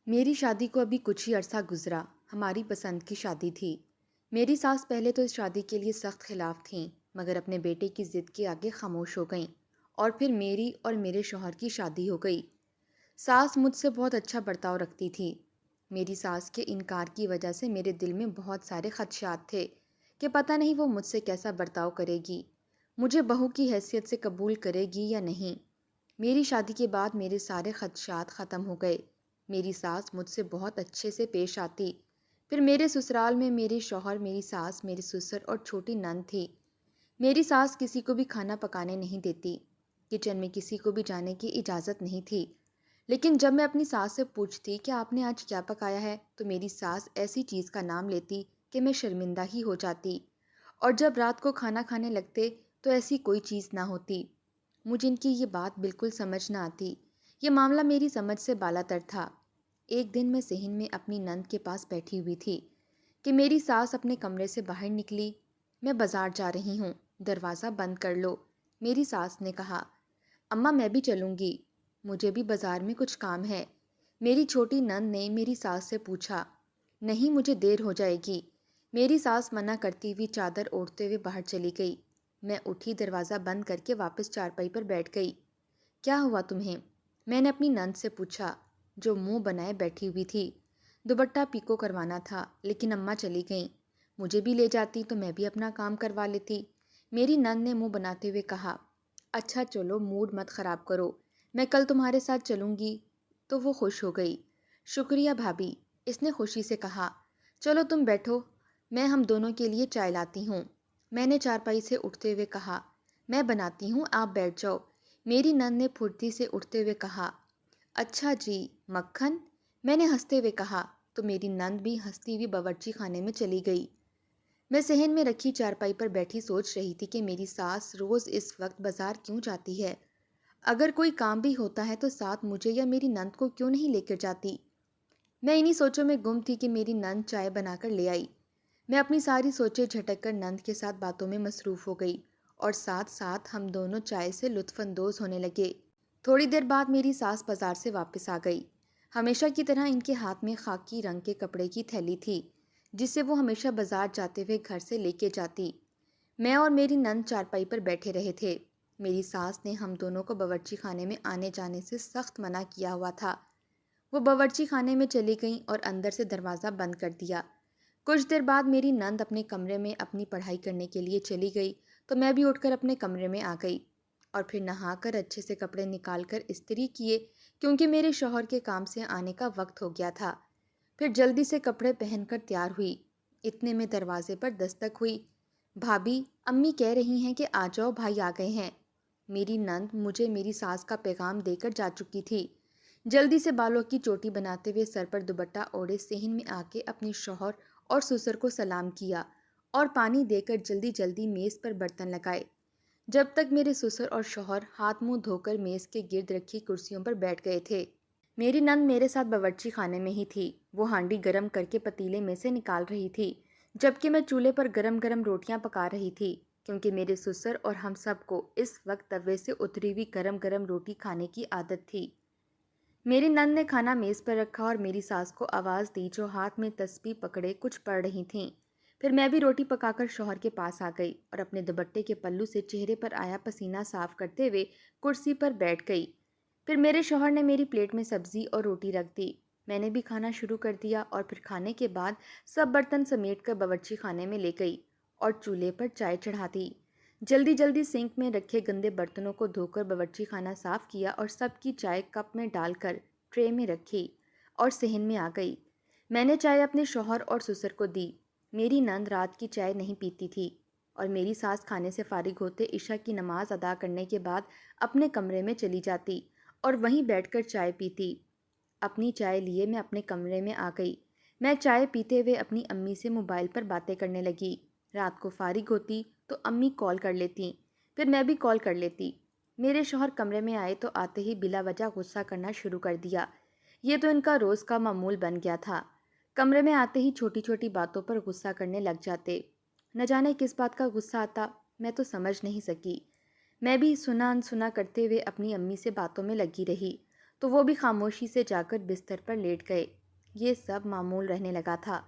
میری شادی کو ابھی کچھ ہی عرصہ گزرا۔ ہماری پسند کی شادی تھی۔ میری ساس پہلے تو اس شادی کے لیے سخت خلاف تھیں، مگر اپنے بیٹے کی ضد کے آگے خاموش ہو گئیں اور پھر میری اور میرے شوہر کی شادی ہو گئی۔ ساس مجھ سے بہت اچھا برتاؤ رکھتی تھی۔ میری ساس کے انکار کی وجہ سے میرے دل میں بہت سارے خدشات تھے کہ پتہ نہیں وہ مجھ سے کیسا برتاؤ کرے گی، مجھے بہو کی حیثیت سے قبول کرے گی یا نہیں۔ میری شادی کے بعد میرے سارے خدشات ختم ہو گئے۔ میری ساس مجھ سے بہت اچھے سے پیش آتی۔ پھر میرے سسرال میں میرے شوہر، میری ساس، میرے سسر اور چھوٹی نند تھی۔ میری ساس کسی کو بھی کھانا پکانے نہیں دیتی، کچن میں کسی کو بھی جانے کی اجازت نہیں تھی۔ لیکن جب میں اپنی ساس سے پوچھتی کہ آپ نے آج کیا پکایا ہے، تو میری ساس ایسی چیز کا نام لیتی کہ میں شرمندہ ہی ہو جاتی، اور جب رات کو کھانا کھانے لگتے تو ایسی کوئی چیز نہ ہوتی۔ مجھے ان کی یہ بات بالکل سمجھ نہ آتی۔ یہ معاملہ میری سمجھ سے بالاتر تھا۔ ایک دن میں صحن میں اپنی نند کے پاس بیٹھی ہوئی تھی کہ میری ساس اپنے کمرے سے باہر نکلی۔ میں بازار جا رہی ہوں، دروازہ بند کر لو، میری ساس نے کہا۔ اماں میں بھی چلوں گی، مجھے بھی بازار میں کچھ کام ہے، میری چھوٹی نند نے میری ساس سے پوچھا۔ نہیں، مجھے دیر ہو جائے گی، میری ساس منع کرتی ہوئی چادر اوڑھتے ہوئے باہر چلی گئی۔ میں اٹھی، دروازہ بند کر کے واپس چارپائی پر بیٹھ گئی۔ کیا ہوا تمہیں؟ میں نے اپنی نند سے پوچھا، جو منہ بنائے بیٹھی ہوئی تھی۔ دوپٹہ پیکو کروانا تھا، لیکن اماں چلی گئیں۔ مجھے بھی لے جاتی تو میں بھی اپنا کام کروا لیتی، میری نند نے منہ بناتے ہوئے کہا۔ اچھا چلو، موڈ مت خراب کرو، میں کل تمہارے ساتھ چلوں گی۔ تو وہ خوش ہو گئی۔ شکریہ بھابھی، اس نے خوشی سے کہا۔ چلو تم بیٹھو، میں ہم دونوں کے لیے چائے لاتی ہوں، میں نے چارپائی سے اٹھتے ہوئے کہا۔ میں بناتی ہوں، آپ بیٹھ جاؤ، میری نند نے پھرتی سے اٹھتے ہوئے کہا۔ اچھا جی، مکھن، میں نے ہنستے ہوئے کہا، تو میری نند بھی ہنستی ہوئی باورچی خانے میں چلی گئی۔ میں صحن میں رکھی چارپائی پر بیٹھی سوچ رہی تھی کہ میری ساس روز اس وقت بازار کیوں جاتی ہے؟ اگر کوئی کام بھی ہوتا ہے تو ساتھ مجھے یا میری نند کو کیوں نہیں لے کر جاتی؟ میں انہی سوچوں میں گم تھی کہ میری نند چائے بنا کر لے آئی۔ میں اپنی ساری سوچیں جھٹک کر نند کے ساتھ باتوں میں مصروف ہو گئی، اور ساتھ ساتھ ہم دونوں چائے سے لطف اندوز ہونے لگے۔ تھوڑی دیر بعد میری ساس بازار سے واپس آ گئی۔ ہمیشہ کی طرح ان کے ہاتھ میں خاکی رنگ کے کپڑے کی تھیلی تھی، جس سے وہ ہمیشہ بازار جاتے ہوئے گھر سے لے کے جاتی۔ میں اور میری نند چارپائی پر بیٹھے رہے تھے۔ میری ساس نے ہم دونوں کو باورچی خانے میں آنے جانے سے سخت منع کیا ہوا تھا۔ وہ باورچی خانے میں چلی گئیں اور اندر سے دروازہ بند کر دیا۔ کچھ دیر بعد میری نند اپنے کمرے میں اپنی پڑھائی کرنے کے لیے چلی گئی، تو میں بھی اٹھ کر اپنے کمرے میں آ گئی، اور پھر نہا کر اچھے سے کپڑے نکال کر استری کیے، کیونکہ میرے شوہر کے کام سے آنے کا وقت ہو گیا تھا۔ پھر جلدی سے کپڑے پہن کر تیار ہوئی۔ اتنے میں دروازے پر دستک ہوئی۔ بھابھی، امی کہہ رہی ہیں کہ آ جاؤ، بھائی آ گئے ہیں۔ میری نند مجھے میری ساس کا پیغام دے کر جا چکی تھی۔ جلدی سے بالوں کی چوٹی بناتے ہوئے سر پر دوپٹہ اوڑھے صحن میں آ کے اپنے شوہر اور سسر کو سلام کیا، اور پانی دے کر جلدی جلدی میز پر برتن لگائے۔ جب تک میرے سسر اور شوہر ہاتھ منہ دھو کر میز کے گرد رکھی کرسیوں پر بیٹھ گئے تھے۔ میری نند میرے ساتھ باورچی خانے میں ہی تھی۔ وہ ہانڈی گرم کر کے پتیلے میں سے نکال رہی تھی، جبکہ میں چولہے پر گرم گرم روٹیاں پکا رہی تھی، کیونکہ میرے سسر اور ہم سب کو اس وقت توے سے اتری ہوئی گرم گرم روٹی کھانے کی عادت تھی۔ میری نند نے کھانا میز پر رکھا اور میری ساس کو آواز دی، جو ہاتھ میں تسبیح پکڑے کچھ پڑھ رہی تھیں۔ پھر میں بھی روٹی پکا کر شوہر کے پاس آ گئی، اور اپنے دوپٹے کے پلو سے چہرے پر آیا پسینہ صاف کرتے ہوئے کرسی پر بیٹھ گئی۔ پھر میرے شوہر نے میری پلیٹ میں سبزی اور روٹی رکھ دی۔ میں نے بھی کھانا شروع کر دیا، اور پھر کھانے کے بعد سب برتن سمیٹ کر باورچی خانے میں لے گئی اور چولہے پر چائے چڑھا دی۔ جلدی جلدی سنک میں رکھے گندے برتنوں کو دھو کر باورچی خانہ صاف کیا، اور سب کی چائے کپ میں ڈال کر ٹرے میں رکھی اور صحن میں آ گئی۔ میں نے چائے اپنے شوہر اور سسر کو دی۔ میری نند رات کی چائے نہیں پیتی تھی، اور میری ساس کھانے سے فارغ ہوتے عشاء کی نماز ادا کرنے کے بعد اپنے کمرے میں چلی جاتی اور وہیں بیٹھ کر چائے پیتی۔ اپنی چائے لیے میں اپنے کمرے میں آ گئی۔ میں چائے پیتے ہوئے اپنی امی سے موبائل پر باتیں کرنے لگی۔ رات کو فارغ ہوتی تو امی کال کر لیتی، پھر میں بھی کال کر لیتی۔ میرے شوہر کمرے میں آئے تو آتے ہی بلا وجہ غصہ کرنا شروع کر دیا۔ یہ تو ان کا روز کا معمول بن گیا تھا۔ کمرے میں آتے ہی چھوٹی چھوٹی باتوں پر غصہ کرنے لگ جاتے۔ نہ جانے کس بات کا غصہ آتا، میں تو سمجھ نہیں سکی۔ میں بھی سنا انسنا کرتے ہوئے اپنی امی سے باتوں میں لگی رہی، تو وہ بھی خاموشی سے جا کر بستر پر لیٹ گئے۔ یہ سب معمول رہنے لگا تھا۔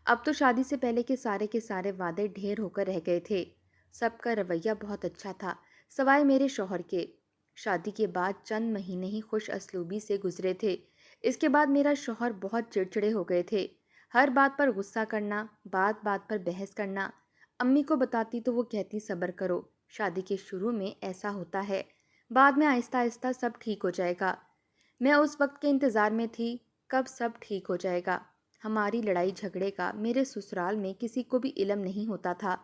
اب تو شادی سے پہلے کے سارے وعدے ڈھیر ہو کر رہ گئے تھے۔ سب کا رویہ بہت اچھا تھا سوائے میرے شوہر کے۔ شادی کے بعد چند مہینے ہی خوش اسلوبی سے گزرے تھے۔ اس کے بعد میرا شوہر بہت چڑچڑے ہو گئے تھے۔ ہر بات پر غصہ کرنا، بات بات پر بحث کرنا۔ امی کو بتاتی تو وہ کہتی صبر کرو، شادی کے شروع میں ایسا ہوتا ہے، بعد میں آہستہ آہستہ سب ٹھیک ہو جائے گا۔ میں اس وقت کے انتظار میں تھی کب سب ٹھیک ہو جائے گا۔ ہماری لڑائی جھگڑے کا میرے سسرال میں کسی کو بھی علم نہیں ہوتا تھا۔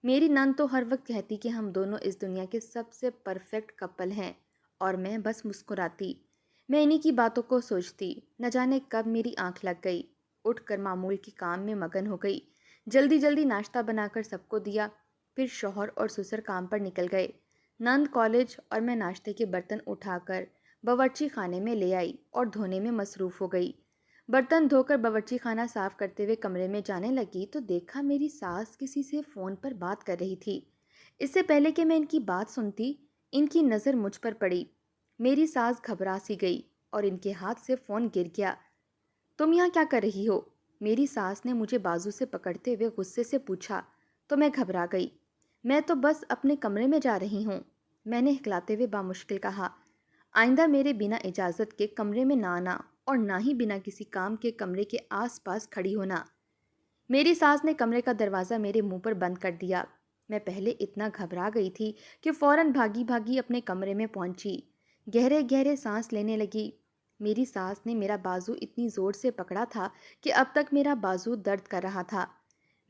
میری نند تو ہر وقت کہتی کہ ہم دونوں اس دنیا کے سب سے پرفیکٹ کپل ہیں، اور میں بس مسکراتی۔ میں انہی کی باتوں کو سوچتی، نہ جانے کب میری آنکھ لگ گئی۔ اٹھ کر معمول کی کام میں مگن ہو گئی۔ جلدی جلدی ناشتہ بنا کر سب کو دیا، پھر شوہر اور سسر کام پر نکل گئے۔ نند کالج اور میں ناشتے کے برتن اٹھا کر باورچی خانے میں لے آئی اور دھونے میں مصروف ہو گئی۔ برتن دھو کر باورچی خانہ صاف کرتے ہوئے کمرے میں جانے لگی تو دیکھا میری ساس کسی سے فون پر بات کر رہی تھی۔ اس سے پہلے کہ میں ان کی بات سنتی، ان کی نظر مجھ پر پڑی۔ میری ساس گھبرا سی گئی اور ان کے ہاتھ سے فون گر گیا۔ تم یہاں کیا کر رہی ہو؟ میری ساس نے مجھے بازو سے پکڑتے ہوئے غصے سے پوچھا تو میں گھبرا گئی۔ میں تو بس اپنے کمرے میں جا رہی ہوں، میں نے ہکلاتے ہوئے بامشکل کہا۔ آئندہ میرے بنا اجازت کے کمرے میں نہ آنا اور نہ ہی بنا کسی کام کے کمرے کے آس پاس کھڑی ہونا۔ میری ساس نے کمرے کا دروازہ میرے منہ پر بند کر دیا۔ میں پہلے اتنا گھبرا گئی تھی کہ فوراً بھاگی بھاگی اپنے کمرے میں پہنچی، گہرے گہرے سانس لینے لگی۔ میری ساس نے میرا بازو اتنی زور سے پکڑا تھا کہ اب تک میرا بازو درد کر رہا تھا۔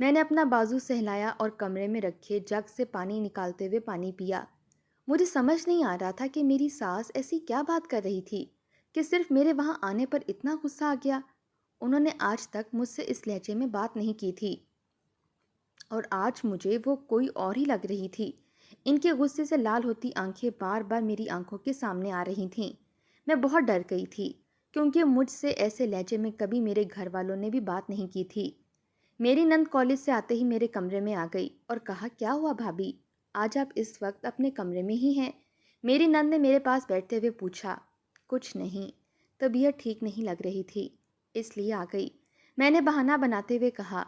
میں نے اپنا بازو سہلایا اور کمرے میں رکھے جگ سے پانی نکالتے ہوئے پانی پیا۔ مجھے سمجھ نہیں آ رہا تھا کہ میری ساس ایسی کیا بات کر رہی تھی کہ صرف میرے وہاں آنے پر اتنا غصہ آ گیا۔ انہوں نے آج تک مجھ سے اس لہجے میں بات نہیں کی تھی، اور آج مجھے وہ کوئی اور ہی لگ رہی تھی۔ ان کے غصے سے لال ہوتی آنکھیں بار بار میری آنکھوں کے سامنے آ رہی تھیں۔ میں بہت ڈر گئی تھی کیونکہ مجھ سے ایسے لہجے میں کبھی میرے گھر والوں نے بھی بات نہیں کی تھی۔ میری نند کالج سے آتے ہی میرے کمرے میں آ گئی اور کہا، کیا ہوا بھابھی، آج آپ اس وقت اپنے کمرے میں ہی ہیں؟ میری نند نے میرے پاس بیٹھتے ہوئے پوچھا۔ کچھ نہیں، طبیعت ٹھیک نہیں لگ رہی تھی، اس لیے آ گئی، میں نے بہانہ بناتے ہوئے کہا۔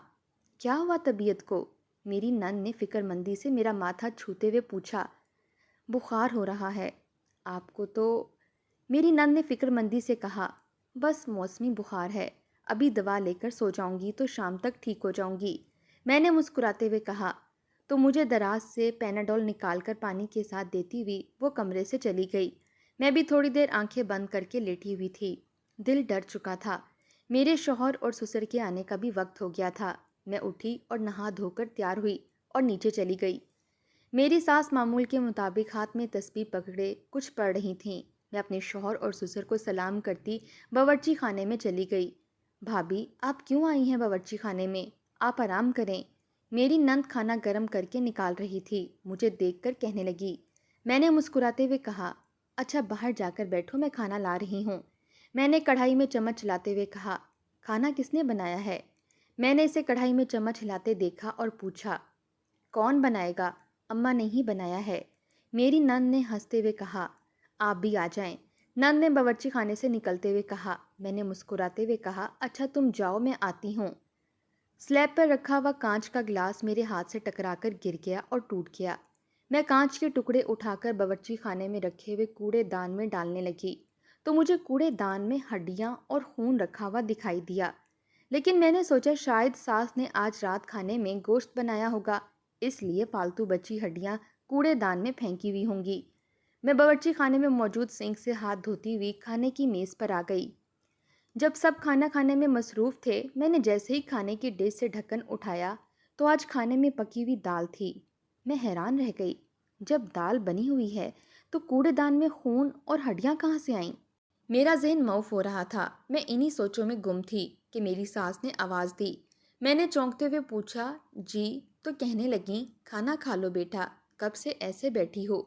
کیا ہوا طبیعت کو؟ میری نند نے فکر مندی سے میرا ماتھا چھوتے ہوئے پوچھا۔ بخار ہو رہا ہے آپ کو تو؟ میری نند نے فکر مندی سے کہا، بس موسمی بخار ہے، ابھی دوا لے کر سو جاؤں گی تو شام تک ٹھیک ہو جاؤں گی، میں نے مسکراتے ہوئے کہا۔ تو مجھے دراز سے پیناڈول نکال کر پانی کے ساتھ دیتی ہوئی وہ کمرے سے چلی گئی۔ میں بھی تھوڑی دیر آنکھیں بند کر کے لیٹی ہوئی تھی، دل ڈر چکا تھا۔ میرے شوہر اور سسر کے آنے کا بھی وقت ہو گیا تھا۔ میں اٹھی اور نہا دھو کر تیار ہوئی اور نیچے چلی گئی۔ میری ساس معمول کے مطابق ہاتھ میں تسبیح پکڑے کچھ پڑھ رہی تھیں۔ میں اپنے شوہر اور سسر کو سلام کرتی باورچی خانے میں چلی گئی۔ بھابھی، آپ کیوں آئی ہیں باورچی خانے میں؟ آپ آرام کریں، میری نند کھانا گرم کر کے نکال رہی تھی، مجھے دیکھ کر کہنے لگی۔ میں نے مسکراتے ہوئے کہا، اچھا باہر جا کر بیٹھو، میں کھانا لا رہی ہوں، میں نے کڑھائی میں چمچ چلاتے ہوئے کہا۔ کھانا کس نے بنایا ہے؟ میں نے اسے کڑھائی میں چمچ ہلاتے دیکھا اور پوچھا۔ کون بنائے گا، اماں نے ہی بنایا ہے، میری نند نے ہنستے ہوئے کہا۔ آپ بھی آ جائیں، نند نے باورچی خانے سے نکلتے ہوئے کہا۔ میں نے مسکراتے ہوئے کہا، اچھا تم جاؤ، میں آتی ہوں۔ سلیب پر رکھا ہوا کانچ کا گلاس میرے ہاتھ سے ٹکرا کر گر گیا اور ٹوٹ گیا۔ میں کانچ کے ٹکڑے اٹھا کر باورچی خانے میں رکھے ہوئے کوڑے دان میں ڈالنے لگی تو مجھے کوڑے دان میں ہڈیاں اور خون رکھا ہوا دکھائی دیا۔ لیکن میں نے سوچا شاید ساس نے آج رات کھانے میں گوشت بنایا ہوگا، اس لیے پالتو بچی ہڈیاں کوڑے دان میں پھینکی ہوئی ہوں گی۔ میں باورچی خانے میں موجود سنک سے ہاتھ دھوتی ہوئی کھانے کی میز پر آ گئی۔ جب سب کھانا کھانے میں مصروف تھے، میں نے جیسے ہی کھانے کی ڈش سے ڈھکن اٹھایا تو آج کھانے میں پکی ہوئی دال تھی۔ میں حیران رہ گئی، جب دال بنی ہوئی ہے تو کوڑے دان میں خون اور ہڈیاں کہاں سے آئیں؟ میرا ذہن موف ہو رہا تھا، میں انہی سوچوں میں گم تھی کہ میری ساس نے آواز دی۔ میں نے چونکتے ہوئے پوچھا، جی؟ تو کہنے لگیں، کھانا کھا لو بیٹا، کب سے ایسے بیٹھی ہو؟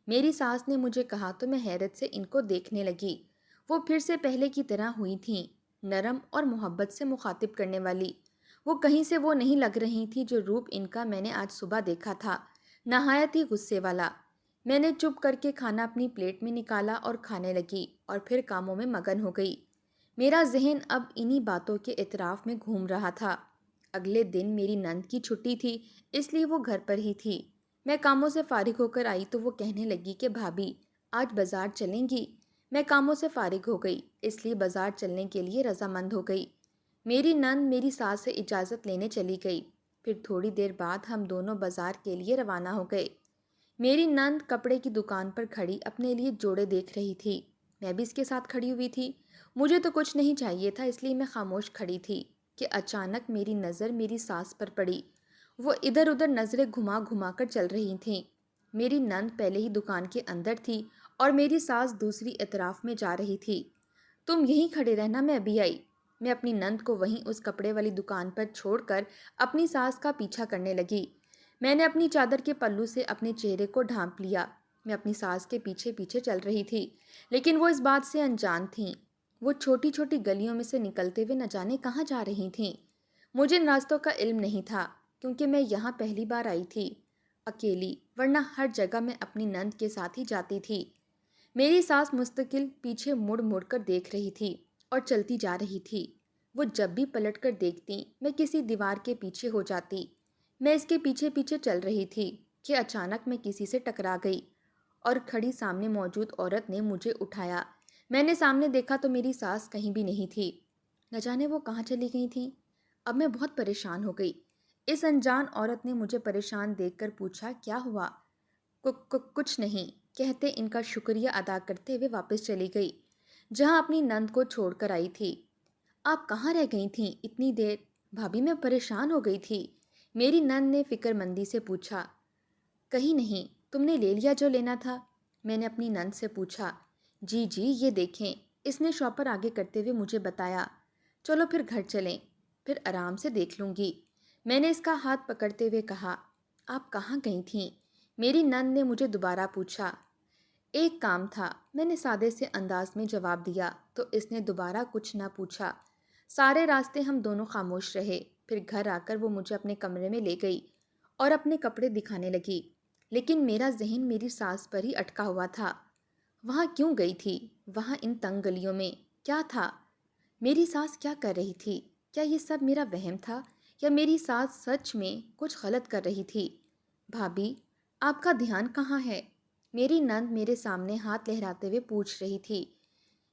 میری ساس نے مجھے کہا تو میں حیرت سے ان کو دیکھنے لگی۔ وہ پھر سے پہلے کی طرح ہوئی تھیں، نرم اور محبت سے مخاطب کرنے والی۔ وہ کہیں سے وہ نہیں لگ رہی تھی جو روپ ان کا میں نے آج صبح دیکھا تھا، نہایت ہی غصے والا۔ میں نے چپ کر کے کھانا اپنی پلیٹ میں نکالا اور کھانے لگی اور پھر کاموں میں مگن ہو گئی۔ میرا ذہن اب انہی باتوں کے اطراف میں گھوم رہا تھا۔ اگلے دن میری نند کی چھٹی تھی، اس لیے وہ گھر پر ہی تھی۔ میں کاموں سے فارغ ہو کر آئی تو وہ کہنے لگی کہ بھابھی آج بازار چلیں گی؟ میں کاموں سے فارغ ہو گئی، اس لیے بازار چلنے کے لیے رضامند ہو گئی۔ میری نند میری ساس سے اجازت لینے چلی گئی۔ پھر تھوڑی دیر بعد ہم دونوں بازار کے لیے روانہ ہو گئے۔ میری نند کپڑے کی دکان پر کھڑی اپنے لیے جوڑے دیکھ رہی تھی۔ میں بھی اس کے ساتھ کھڑی ہوئی تھی۔ مجھے تو کچھ نہیں چاہیے تھا، اس لیے میں خاموش کھڑی تھی کہ اچانک میری نظر میری ساس پر پڑی۔ وہ ادھر ادھر نظریں گھما گھما کر چل رہی تھیں۔ میری نند پہلے ہی دکان کے اندر تھی اور میری ساس دوسری اطراف میں جا رہی تھی۔ تم یہیں کھڑے رہنا، میں ابھی آئی۔ میں اپنی نند کو وہیں اس کپڑے والی دکان پر چھوڑ کر اپنی ساس کا پیچھا کرنے لگی۔ میں نے اپنی چادر کے پلو سے اپنے چہرے کو ڈھانپ لیا۔ میں اپنی ساس کے پیچھے پیچھے چل رہی تھی، لیکن وہ اس بات سے انجان تھیں۔ وہ چھوٹی چھوٹی گلیوں میں سے نکلتے ہوئے نہ جانے کہاں جا رہی تھیں۔ مجھے ان راستوں کا علم نہیں تھا، کیونکہ میں یہاں پہلی بار آئی تھی، اکیلی، ورنہ ہر جگہ میں اپنی نند کے ساتھ ہی جاتی تھی۔ میری ساس مستقل پیچھے مڑ مڑ کر دیکھ رہی تھی اور چلتی جا رہی تھی۔ وہ جب بھی پلٹ کر دیکھتی میں کسی دیوار کے پیچھے ہو جاتی۔ میں اس کے پیچھے پیچھے چل رہی تھی کہ اچانک میں کسی سے ٹکرا گئی اور کھڑی سامنے موجود عورت نے مجھے اٹھایا۔ میں نے سامنے دیکھا تو میری ساس کہیں بھی نہیں تھی۔ نہ جانے وہ کہاں چلی گئی تھیں۔ اب میں بہت پریشان ہو گئی۔ اس انجان عورت نے مجھے پریشان دیکھ کر پوچھا، کیا ہوا؟ کچھ نہیں کہتے ان کا شکریہ ادا کرتے ہوئے واپس چلی گئی، جہاں اپنی نند کو چھوڑ کر آئی تھی۔ آپ کہاں رہ گئی تھیں اتنی دیر؟ بھابھی میں پریشان ہو گئی تھی، میری نند نے فکر مندی سے پوچھا۔ کہیں نہیں، تم نے لے لیا جو لینا تھا؟ میں نے اپنی نند سے پوچھا۔ جی جی، یہ دیکھیں، اس نے شاپر آگے کرتے ہوئے مجھے بتایا۔ چلو پھر گھر چلیں، پھر آرام سے دیکھ لوں گی، میں نے اس کا ہاتھ پکڑتے ہوئے کہا۔ آپ کہاں گئی تھیں؟ میری نند نے مجھے دوبارہ پوچھا۔ ایک کام تھا، میں نے سادے سے انداز میں جواب دیا تو اس نے دوبارہ کچھ نہ پوچھا۔ سارے راستے ہم دونوں خاموش رہے۔ پھر گھر آ کر وہ مجھے اپنے کمرے میں لے گئی اور اپنے کپڑے دکھانے لگی، لیکن میرا ذہن میری ساس پر ہی اٹکا ہوا تھا۔ وہاں کیوں گئی تھی؟ وہاں ان تنگ گلیوں میں کیا تھا؟ میری ساس کیا کر رہی تھی؟ کیا یہ سب میرا وہم تھا یا میری ساس سچ میں کچھ غلط کر رہی تھی؟ بھابھی آپ کا دھیان کہاں ہے؟ میری نند میرے سامنے ہاتھ لہراتے ہوئے پوچھ رہی تھی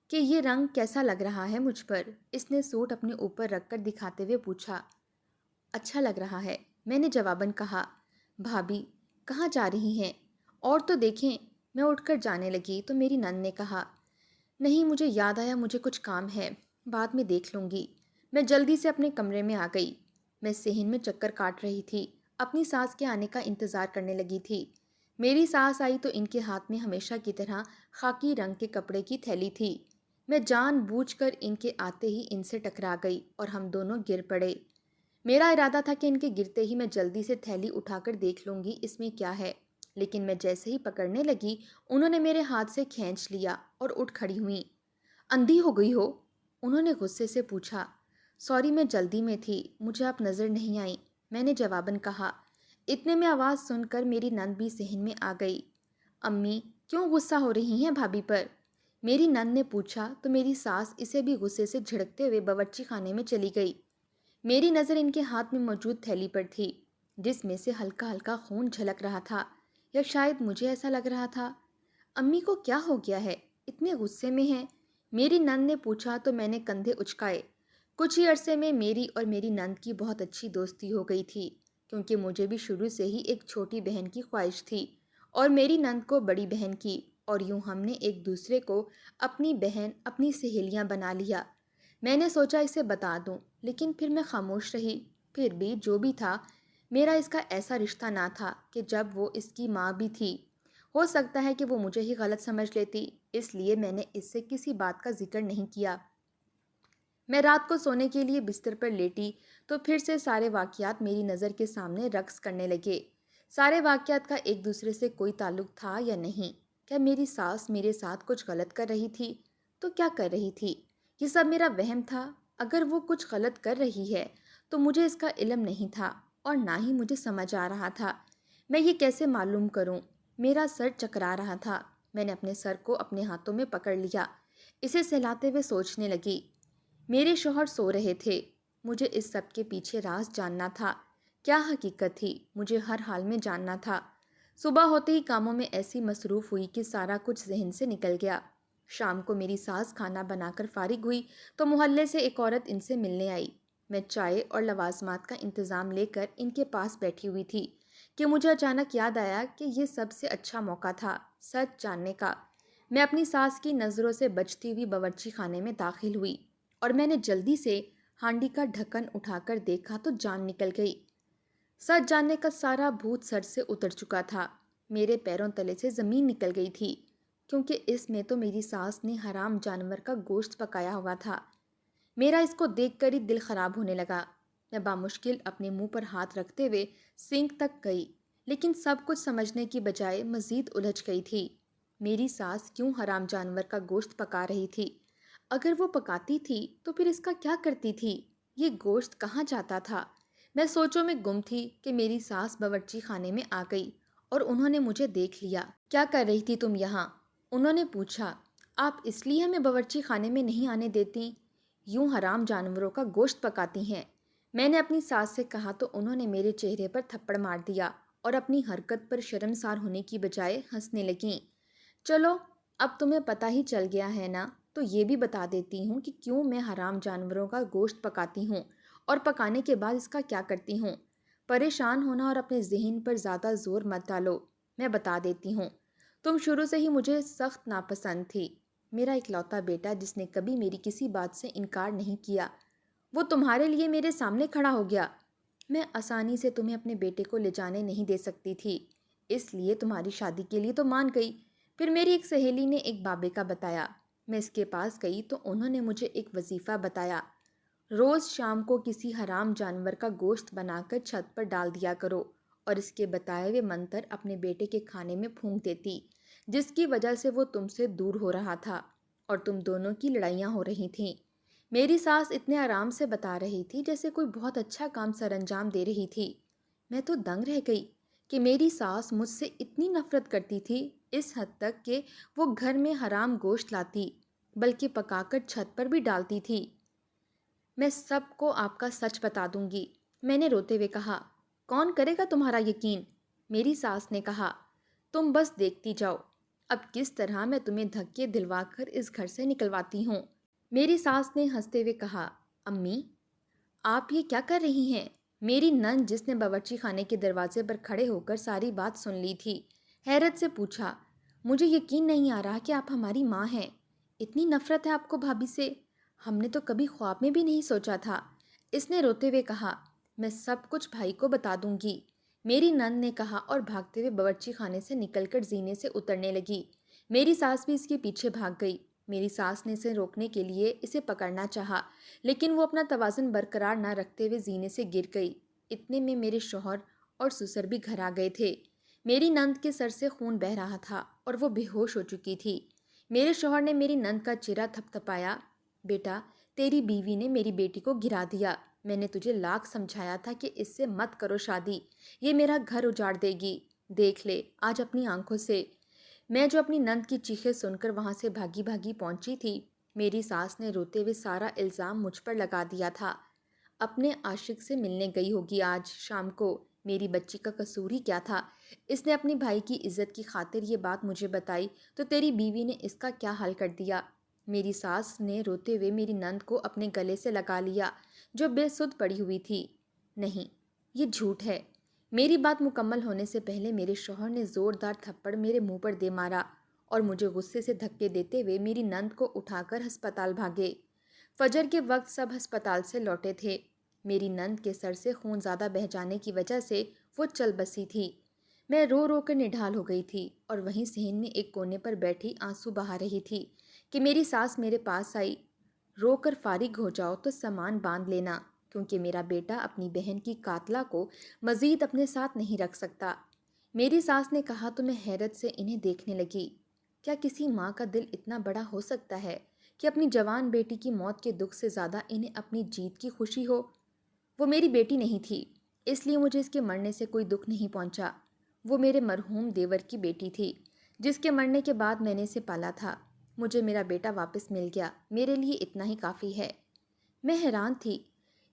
کہ یہ رنگ کیسا لگ رہا ہے مجھ پر۔ اس نے سوٹ اپنے اوپر رکھ کر دکھاتے ہوئے پوچھا۔ اچھا لگ رہا ہے، میں نے جواباً کہا۔ بھابھی کہاں جا رہی ہیں؟ اور تو دیکھیں۔ میں اٹھ کر جانے لگی تو میری نند نے کہا، نہیں مجھے یاد آیا، مجھے کچھ کام ہے، بعد میں دیکھ لوں گی۔ میں جلدی سے اپنے کمرے میں آ گئی۔ میں صحن میں چکر کاٹ رہی تھی، اپنی ساس کے آنے کا انتظار کرنے لگی تھی۔ میری ساس آئی تو ان کے ہاتھ میں ہمیشہ کی طرح خاکی رنگ کے کپڑے کی تھیلی تھی۔ میں جان بوجھ کر ان کے آتے ہی ان سے ٹکرا گئی اور ہم دونوں گر پڑے۔ میرا ارادہ تھا کہ ان کے گرتے ہی میں جلدی سے تھیلی اٹھا کر دیکھ لوں گی اس میں کیا ہے، لیکن میں جیسے ہی پکڑنے لگی انہوں نے میرے ہاتھ سے کھینچ لیا اور اٹھ کھڑی ہوئیں۔ اندھی ہو گئی ہو؟ انہوں نے غصے سے پوچھا۔ سوری، میں جلدی میں تھی، مجھے آپ نظر نہیں آئیں، میں نے جواباً کہا۔ اتنے میں آواز سن کر میری نند بھی صحن میں آ گئی۔ امی کیوں غصہ ہو رہی ہیں بھابھی پر؟ میری نند نے پوچھا تو میری ساس اسے بھی غصے سے جھڑکتے ہوئے باورچی خانے میں چلی گئی۔ میری نظر ان کے ہاتھ میں موجود تھیلی پر تھی، جس میں سے ہلکا ہلکا خون جھلک رہا تھا، یا شاید مجھے ایسا لگ رہا تھا۔ امی کو کیا ہو گیا ہے؟ اتنے غصے میں ہیں؟ میری نند نے پوچھا تو میں نے کندھے اچکائے۔ کچھ ہی عرصے میں میری اور میری نند کی بہت اچھی دوستی ہو گئی تھی، کیونکہ مجھے بھی شروع سے ہی ایک چھوٹی بہن کی خواہش تھی اور میری نند کو بڑی بہن کی، اور یوں ہم نے ایک دوسرے کو اپنی بہن، اپنی سہیلیاں بنا لیا۔ میں نے سوچا اسے بتا دوں، لیکن پھر میں خاموش رہی۔ پھر بھی جو بھی تھا، میرا اس کا ایسا رشتہ نہ تھا کہ جب وہ اس کی ماں بھی تھی۔ ہو سکتا ہے کہ وہ مجھے ہی غلط سمجھ لیتی، اس لیے میں نے اس سے کسی بات کا ذکر نہیں کیا۔ میں رات کو سونے کے لیے بستر پر لیٹی تو پھر سے سارے واقعات میری نظر کے سامنے رقص کرنے لگے۔ سارے واقعات کا ایک دوسرے سے کوئی تعلق تھا یا نہیں؟ کیا میری ساس میرے ساتھ کچھ غلط کر رہی تھی؟ تو کیا کر رہی تھی؟ یہ سب میرا وہم تھا؟ اگر وہ کچھ غلط کر رہی ہے تو مجھے اس کا علم نہیں تھا اور نہ ہی مجھے سمجھ آ رہا تھا۔ میں یہ کیسے معلوم کروں؟ میرا سر چکرا رہا تھا۔ میں نے اپنے سر کو اپنے ہاتھوں میں پکڑ لیا، اسے سہلاتے ہوئے سوچنے لگی۔ میرے شوہر سو رہے تھے۔ مجھے اس سب کے پیچھے راز جاننا تھا۔ کیا حقیقت تھی؟ مجھے ہر حال میں جاننا تھا۔ صبح ہوتے ہی کاموں میں ایسی مصروف ہوئی کہ سارا کچھ ذہن سے نکل گیا۔ شام کو میری ساس کھانا بنا کر فارغ ہوئی تو محلے سے ایک عورت ان سے ملنے آئی۔ میں چائے اور لوازمات کا انتظام لے کر ان کے پاس بیٹھی ہوئی تھی کہ مجھے اچانک یاد آیا کہ یہ سب سے اچھا موقع تھا سچ جاننے کا۔ میں اپنی ساس کی نظروں سے بچتی ہوئی باورچی خانے میں داخل ہوئی اور میں نے جلدی سے ہانڈی کا ڈھکن اٹھا کر دیکھا تو جان نکل گئی۔ سچ جاننے کا سارا بھوت سر سے اتر چکا تھا۔ میرے پیروں تلے سے زمین نکل گئی تھی، کیونکہ اس میں تو میری ساس نے حرام جانور کا گوشت پکایا ہوا تھا۔ میرا اس کو دیکھ کر ہی دل خراب ہونے لگا۔ میں بامشکل اپنے منہ پر ہاتھ رکھتے ہوئے سنک تک گئی، لیکن سب کچھ سمجھنے کی بجائے مزید الجھ گئی تھی۔ میری ساس کیوں حرام جانور کا گوشت پکا رہی تھی؟ اگر وہ پکاتی تھی تو پھر اس کا کیا کرتی تھی؟ یہ گوشت کہاں جاتا تھا؟ میں سوچوں میں گم تھی کہ میری ساس باورچی خانے میں آ گئی اور انہوں نے مجھے دیکھ لیا۔ کیا کر رہی تھی تم یہاں؟ انہوں نے پوچھا۔ آپ اس لیے ہمیں باورچی خانے میں نہیں آنے دیتی؟ یوں حرام جانوروں کا گوشت پکاتی ہیں؟ میں نے اپنی ساس سے کہا تو انہوں نے میرے چہرے پر تھپڑ مار دیا اور اپنی حرکت پر شرمسار ہونے کی بجائے ہنسنے لگیں۔ چلو اب تمہیں پتہ ہی چل گیا ہے نا، تو یہ بھی بتا دیتی ہوں کہ کیوں میں حرام جانوروں کا گوشت پکاتی ہوں اور پکانے کے بعد اس کا کیا کرتی ہوں۔ پریشان ہونا اور اپنے ذہن پر زیادہ زور مت ڈالو، میں بتا دیتی ہوں۔ تم شروع سے ہی مجھے سخت ناپسند تھی۔ میرا اکلوتا بیٹا جس نے کبھی میری کسی بات سے انکار نہیں کیا، وہ تمہارے لیے میرے سامنے کھڑا ہو گیا۔ میں آسانی سے تمہیں اپنے بیٹے کو لے جانے نہیں دے سکتی تھی، اس لیے تمہاری شادی کے لیے تو مان گئی۔ پھر میری ایک سہیلی نے ایک بابے کا بتایا۔ میں اس کے پاس گئی تو انہوں نے مجھے ایک وظیفہ بتایا۔ روز شام کو کسی حرام جانور کا گوشت بنا کر چھت پر ڈال دیا کرو اور اس کے بتائے ہوئے منتر اپنے بیٹے کے کھانے میں پھونک دیتی، جس کی وجہ سے وہ تم سے دور ہو رہا تھا اور تم دونوں کی لڑائیاں ہو رہی تھیں۔ میری ساس اتنے آرام سے بتا رہی تھی جیسے کوئی بہت اچھا کام سر انجام دے رہی تھی۔ میں تو دنگ رہ گئی کہ میری ساس مجھ سے اتنی نفرت کرتی تھی، اس حد تک کہ وہ گھر میں حرام گوشت لاتی بلکہ پکا کر چھت پر بھی ڈالتی تھی۔ میں سب کو آپ کا سچ بتا دوں گی، میں نے روتے ہوئے کہا۔ کون کرے گا تمہارا یقین؟ میری ساس نے کہا۔ تم بس دیکھتی جاؤ اب کس طرح میں تمہیں دھکے دلوا کر اس گھر سے نکلواتی ہوں۔ میری ساس نے ہنستے ہوئے کہا، امی آپ یہ کیا کر رہی ہیں؟ میری نند جس نے باورچی خانے کے دروازے پر کھڑے ہو کر ساری بات سن لی تھی، حیرت سے پوچھا، مجھے یقین نہیں آ رہا کہ آپ ہماری ماں ہیں۔ اتنی نفرت ہے آپ کو بھابھی سے؟ ہم نے تو کبھی خواب میں بھی نہیں سوچا تھا۔ اس نے روتے ہوئے کہا، میں سب کچھ بھائی کو بتا دوں گی، میری نند نے کہا اور بھاگتے ہوئے باورچی خانے سے نکل کر زینے سے اترنے لگی۔ میری ساس بھی اس کے پیچھے بھاگ گئی۔ میری ساس نے اسے روکنے کے لیے اسے پکڑنا چاہا، لیکن وہ اپنا توازن برقرار نہ رکھتے ہوئے زینے سے گر گئی۔ اتنے میں میرے شوہر اور سسر بھی گھر آ گئے تھے۔ میری نند کے سر سے خون بہہ رہا تھا اور وہ بے ہوش ہو چکی تھی۔ میرے شوہر نے میری نند کا چہرہ تھپ تھپایا، بیٹا تیری بیوی نے میری بیٹی کو گرا دیا، میں نے تجھے لاکھ سمجھایا تھا کہ اس سے مت کرو شادی، یہ میرا گھر اجاڑ دے گی، دیکھ لے آج اپنی آنکھوں سے۔ میں جو اپنی نند کی چیخیں سن کر وہاں سے بھاگی بھاگی پہنچی تھی، میری ساس نے روتے ہوئے سارا الزام مجھ پر لگا دیا تھا۔ اپنے عاشق سے ملنے گئی ہوگی آج شام کو، میری بچی کا قصور ہی کیا تھا؟ اس نے اپنی بھائی کی عزت کی خاطر یہ بات مجھے بتائی تو تیری بیوی نے اس کا کیا حل کر دیا؟ میری ساس نے روتے ہوئے میری نند کو اپنے گلے سے لگا لیا جو بے سدھ پڑی ہوئی تھی۔ نہیں، یہ جھوٹ ہے۔ میری بات مکمل ہونے سے پہلے میرے شوہر نے زوردار تھپڑ میرے منہ پر دے مارا اور مجھے غصے سے دھکے دیتے ہوئے میری نند کو اٹھا کر ہسپتال بھاگے۔ فجر کے وقت سب ہسپتال سے لوٹے تھے۔ میری نند کے سر سے خون زیادہ بہہ جانے کی وجہ سے وہ چل بسی تھی۔ میں رو رو کر نڈھال ہو گئی تھی اور وہیں صحن میں ایک کونے پر بیٹھی آنسو بہا رہی تھی کہ میری ساس میرے پاس آئی۔ رو کر فارغ ہو جاؤ تو سامان باندھ لینا، کیونکہ میرا بیٹا اپنی بہن کی قاتلہ کو مزید اپنے ساتھ نہیں رکھ سکتا۔ میری ساس نے کہا تو میں حیرت سے انہیں دیکھنے لگی۔ کیا کسی ماں کا دل اتنا بڑا ہو سکتا ہے کہ اپنی جوان بیٹی کی موت کے دکھ سے زیادہ انہیں اپنی جیت کی خوشی ہو؟ وہ میری بیٹی نہیں تھی، اس لیے مجھے اس کے مرنے سے کوئی دکھ نہیں پہنچا۔ وہ میرے مرحوم دیور کی بیٹی تھی، جس کے مرنے کے بعد میں نے اسے پالا تھا۔ مجھے میرا بیٹا واپس مل گیا، میرے لیے اتنا ہی کافی ہے۔ میں حیران تھی،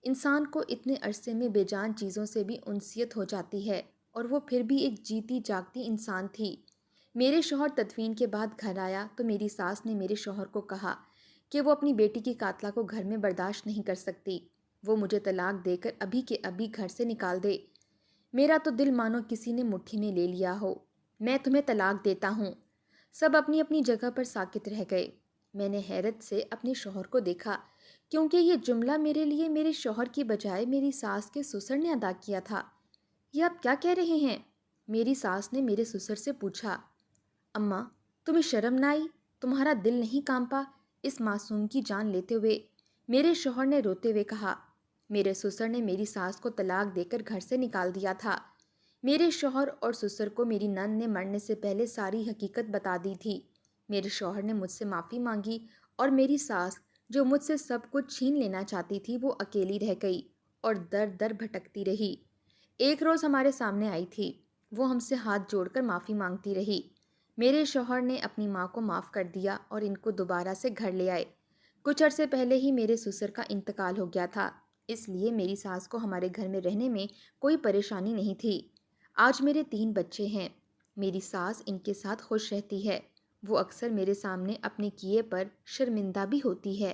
انسان کو اتنے عرصے میں بے جان چیزوں سے بھی انسیت ہو جاتی ہے، اور وہ پھر بھی ایک جیتی جاگتی انسان تھی۔ میرے شوہر تدفین کے بعد گھر آیا تو میری ساس نے میرے شوہر کو کہا کہ وہ اپنی بیٹی کی قاتلہ کو گھر میں برداشت نہیں کر سکتی، وہ مجھے طلاق دے کر ابھی کے ابھی گھر سے نکال دے۔ میرا تو دل مانو کسی نے مٹھی میں لے لیا ہو۔ میں تمہیں طلاق دیتا ہوں۔ سب اپنی اپنی جگہ پر ساکت رہ گئے۔ میں نے حیرت سے اپنے شوہر کو دیکھا، کیونکہ یہ جملہ میرے لیے میرے شوہر کی بجائے میری ساس کے سسر نے ادا کیا تھا۔ یہ آپ کیا کہہ رہے ہیں؟ میری ساس نے میرے سسر سے پوچھا۔ اماں، تمہیں شرم نہ آئی؟ تمہارا دل نہیں کانپا اس معصوم کی جان لیتے ہوئے؟ میرے شوہر نے روتے ہوئے کہا۔ میرے سسر نے میری ساس کو طلاق دے کر گھر سے نکال دیا تھا۔ میرے شوہر اور سسر کو میری نند نے مرنے سے پہلے ساری حقیقت بتا دی تھی۔ میرے شوہر نے مجھ سے معافی مانگی اور میری ساس جو مجھ سے سب کچھ چھین لینا چاہتی تھی وہ اکیلی رہ گئی اور در در بھٹکتی رہی۔ ایک روز ہمارے سامنے آئی تھی، وہ ہم سے ہاتھ جوڑ کر معافی مانگتی رہی۔ میرے شوہر نے اپنی ماں کو معاف کر دیا اور ان کو دوبارہ سے گھر لے آئے۔ کچھ عرصے پہلے ہی میرے سسر کا انتقال ہو گیا تھا، اس لیے میری ساس کو ہمارے گھر میں رہنے میں کوئی پریشانی نہیں تھی۔ آج میرے 3 بچے ہیں۔ میری ساس ان کے ساتھ خوش رہتی ہے۔ وہ اکثر میرے سامنے اپنے کیے پر شرمندہ بھی ہوتی ہے۔